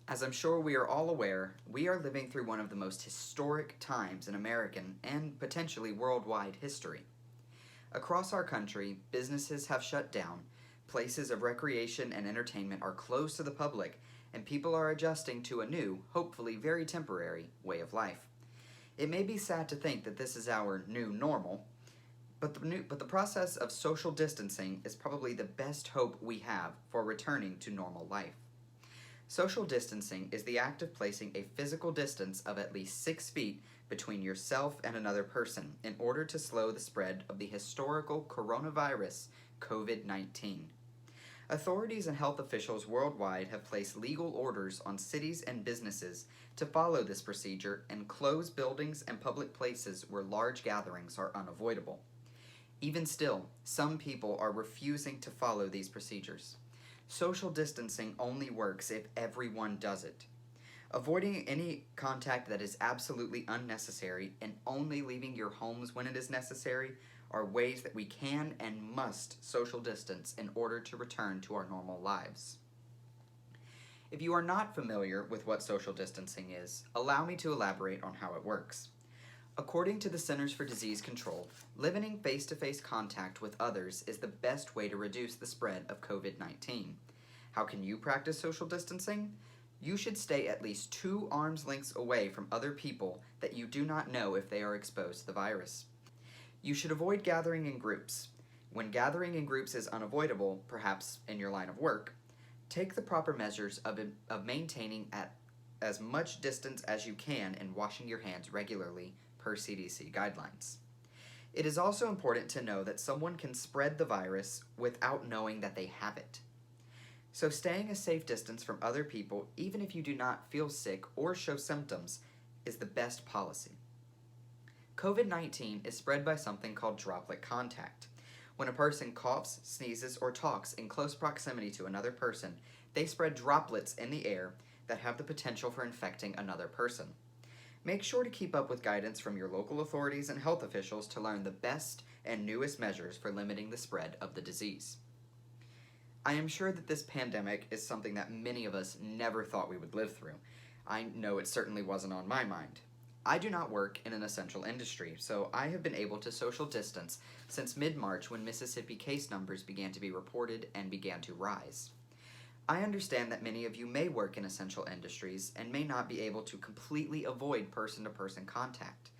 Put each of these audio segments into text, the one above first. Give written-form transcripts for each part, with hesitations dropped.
As I'm sure we are all aware, we are living through one of the most historic times in American and potentially worldwide history. Across our country, businesses have shut down, places of recreation and entertainment are closed to the public, and people are adjusting to a new, hopefully very temporary, way of life. It may be sad to think that this is our new normal, but the process of social distancing is probably the best hope we have for returning to normal life. Social distancing is the act of placing a physical distance of at least 6 feet between yourself and another person in order to slow the spread of the historical coronavirus, COVID-19. Authorities and health officials worldwide have placed legal orders on cities and businesses to follow this procedure and close buildings and public places where large gatherings are unavoidable. Even still, some people are refusing to follow these procedures. Social distancing only works if everyone does it. Avoiding any contact that is absolutely unnecessary and only leaving your homes when it is necessary are ways that we can and must social distance in order to return to our normal lives. If you are not familiar with what social distancing is, allow me to elaborate on how it works. According to the Centers for Disease Control, limiting face-to-face contact with others is the best way to reduce the spread of COVID-19. How can you practice social distancing? You should stay at least 2 arms lengths away from other people that you do not know if they are exposed to the virus. You should avoid gathering in groups. When gathering in groups is unavoidable, perhaps in your line of work, take the proper measures of maintaining at as much distance as you can and washing your hands regularly per CDC guidelines. It is also important to know that someone can spread the virus without knowing that they have it. So staying a safe distance from other people, even if you do not feel sick or show symptoms, is the best policy. COVID-19 is spread by something called droplet contact. When a person coughs, sneezes, or talks in close proximity to another person, they spread droplets in the air that have the potential for infecting another person. Make sure to keep up with guidance from your local authorities and health officials to learn the best and newest measures for limiting the spread of the disease. I am sure that this pandemic is something that many of us never thought we would live through. I know it certainly wasn't on my mind. I do not work in an essential industry, so I have been able to social distance since mid-March when Mississippi case numbers began to be reported and began to rise. I understand that many of you may work in essential industries and may not be able to completely avoid person-to-person contact.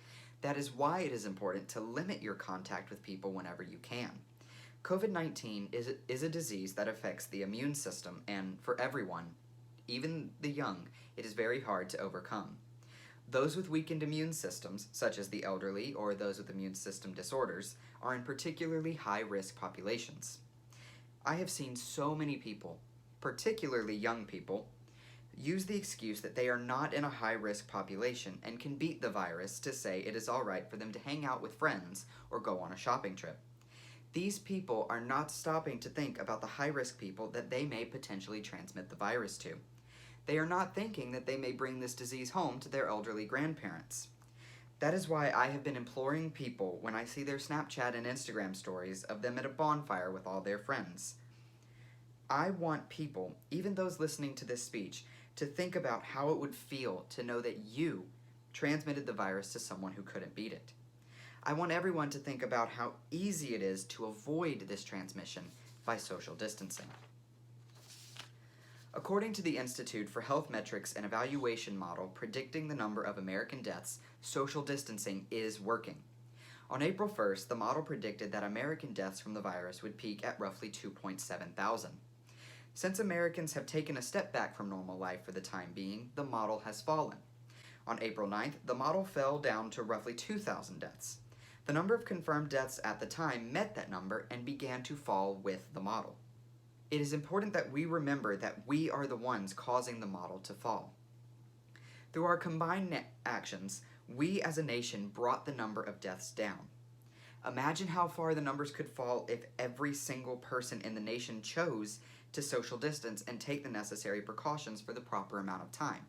That is why it is important to limit your contact with people whenever you can. COVID-19 is a disease that affects the immune system, and for everyone, even the young, it is very hard to overcome. Those with weakened immune systems, such as the elderly or those with immune system disorders, are in particularly high-risk populations. I have seen so many people, particularly young people, use the excuse that they are not in a high-risk population and can beat the virus to say it is all right for them to hang out with friends or go on a shopping trip. These people are not stopping to think about the high-risk people that they may potentially transmit the virus to. They are not thinking that they may bring this disease home to their elderly grandparents. That is why I have been imploring people when I see their Snapchat and Instagram stories of them at a bonfire with all their friends. I want people, even those listening to this speech, to think about how it would feel to know that you transmitted the virus to someone who couldn't beat it. I want everyone to think about how easy it is to avoid this transmission by social distancing. According to the Institute for Health Metrics and Evaluation model predicting the number of American deaths, social distancing is working. On April 1st, the model predicted that American deaths from the virus would peak at roughly 2.7 thousand. Since Americans have taken a step back from normal life for the time being, the model has fallen. On April 9th, the model fell down to roughly 2,000 deaths. The number of confirmed deaths at the time met that number and began to fall with the model. It is important that we remember that we are the ones causing the model to fall. Through our combined actions, we as a nation brought the number of deaths down. Imagine how far the numbers could fall if every single person in the nation chose to social distance and take the necessary precautions for the proper amount of time.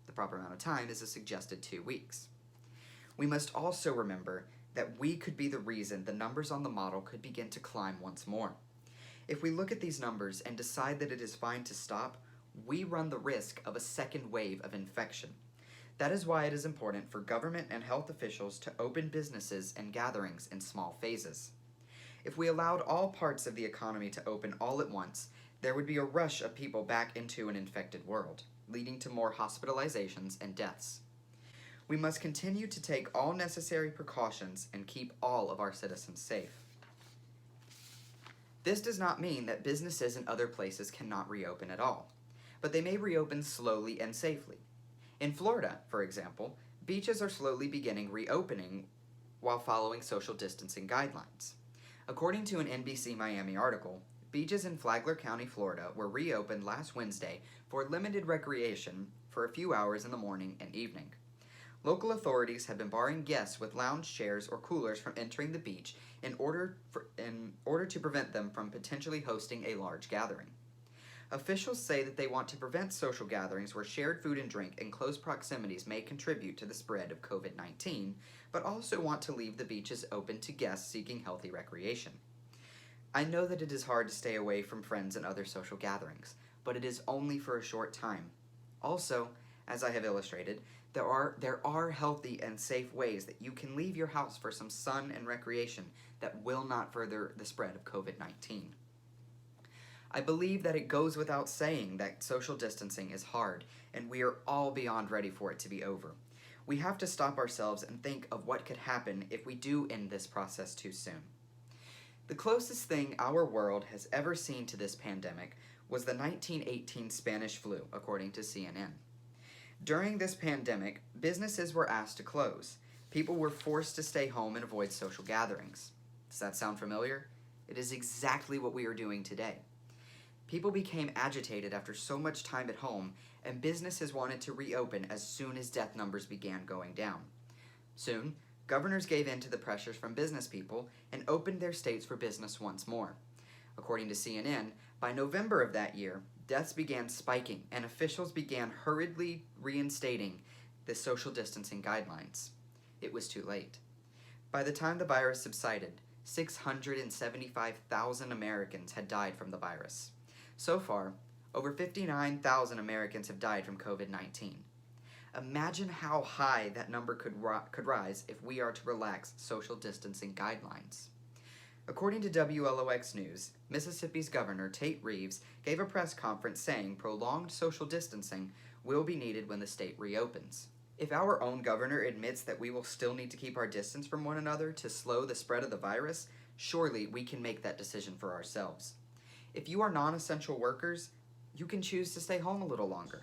The proper amount of time is a suggested 2 weeks. We must also remember that we could be the reason the numbers on the model could begin to climb once more. If we look at these numbers and decide that it is fine to stop, we run the risk of a second wave of infection. That is why it is important for government and health officials to open businesses and gatherings in small phases. If we allowed all parts of the economy to open all at once, there would be a rush of people back into an infected world, leading to more hospitalizations and deaths. We must continue to take all necessary precautions and keep all of our citizens safe. This does not mean that businesses in other places cannot reopen at all, but they may reopen slowly and safely. In Florida, for example, beaches are slowly beginning reopening while following social distancing guidelines. According to an NBC Miami article, beaches in Flagler County, Florida were reopened last Wednesday for limited recreation for a few hours in the morning and evening. Local authorities have been barring guests with lounge chairs or coolers from entering the beach in order to prevent them from potentially hosting a large gathering. Officials say that they want to prevent social gatherings where shared food and drink in close proximities may contribute to the spread of COVID-19, but also want to leave the beaches open to guests seeking healthy recreation. I know that it is hard to stay away from friends and other social gatherings, but it is only for a short time. Also, as I have illustrated, there are healthy and safe ways that you can leave your house for some sun and recreation that will not further the spread of COVID-19. I believe that it goes without saying that social distancing is hard, and we are all beyond ready for it to be over. We have to stop ourselves and think of what could happen if we do end this process too soon. The closest thing our world has ever seen to this pandemic was the 1918 Spanish flu, according to CNN. During this pandemic, businesses were asked to close. People were forced to stay home and avoid social gatherings. Does that sound familiar? It is exactly what we are doing today. People became agitated after so much time at home, and businesses wanted to reopen as soon as death numbers began going down. Soon, governors gave in to the pressures from business people and opened their states for business once more. According to CNN, by November of that year, deaths began spiking and officials began hurriedly reinstating the social distancing guidelines. It was too late. By the time the virus subsided, 675,000 Americans had died from the virus. So far, over 59,000 Americans have died from COVID-19. Imagine how high that number could rise if we are to relax social distancing guidelines. According to WLOX News, Mississippi's Governor Tate Reeves gave a press conference saying prolonged social distancing will be needed when the state reopens. If our own governor admits that we will still need to keep our distance from one another to slow the spread of the virus, surely we can make that decision for ourselves. If you are non-essential workers, you can choose to stay home a little longer.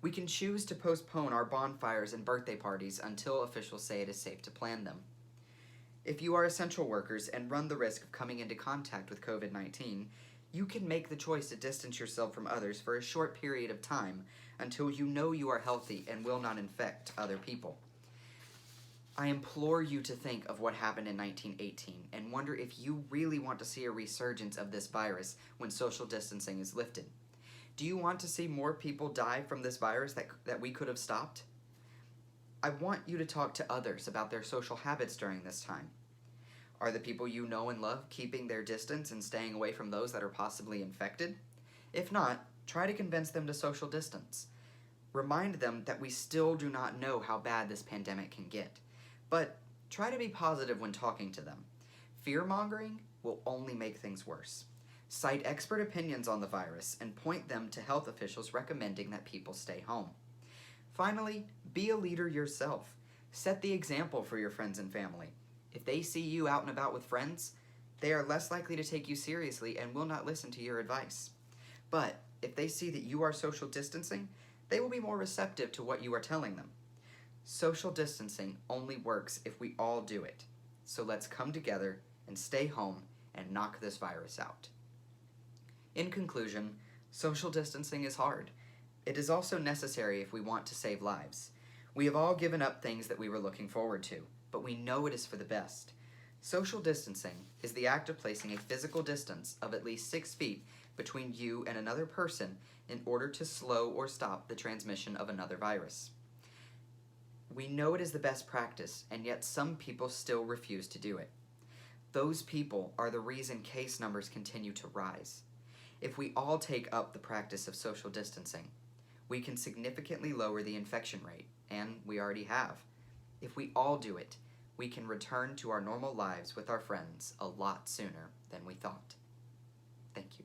We can choose to postpone our bonfires and birthday parties until officials say it is safe to plan them. If you are essential workers and run the risk of coming into contact with COVID-19, you can make the choice to distance yourself from others for a short period of time until you know you are healthy and will not infect other people. I implore you to think of what happened in 1918 and wonder if you really want to see a resurgence of this virus when social distancing is lifted. Do you want to see more people die from this virus that we could have stopped? I want you to talk to others about their social habits during this time. Are the people you know and love keeping their distance and staying away from those that are possibly infected? If not, try to convince them to social distance. Remind them that we still do not know how bad this pandemic can get, but try to be positive when talking to them. Fear-mongering will only make things worse. Cite expert opinions on the virus and point them to health officials recommending that people stay home. Finally, be a leader yourself. Set the example for your friends and family. If they see you out and about with friends, they are less likely to take you seriously and will not listen to your advice. But if they see that you are social distancing, they will be more receptive to what you are telling them. Social distancing only works if we all do it. So let's come together and stay home and knock this virus out. In conclusion, social distancing is hard. It is also necessary if we want to save lives. We have all given up things that we were looking forward to, but we know it is for the best. Social distancing is the act of placing a physical distance of at least 6 feet between you and another person in order to slow or stop the transmission of another virus. We know it is the best practice, and yet some people still refuse to do it. Those people are the reason case numbers continue to rise. If we all take up the practice of social distancing, we can significantly lower the infection rate, and we already have. If we all do it, we can return to our normal lives with our friends a lot sooner than we thought. Thank you.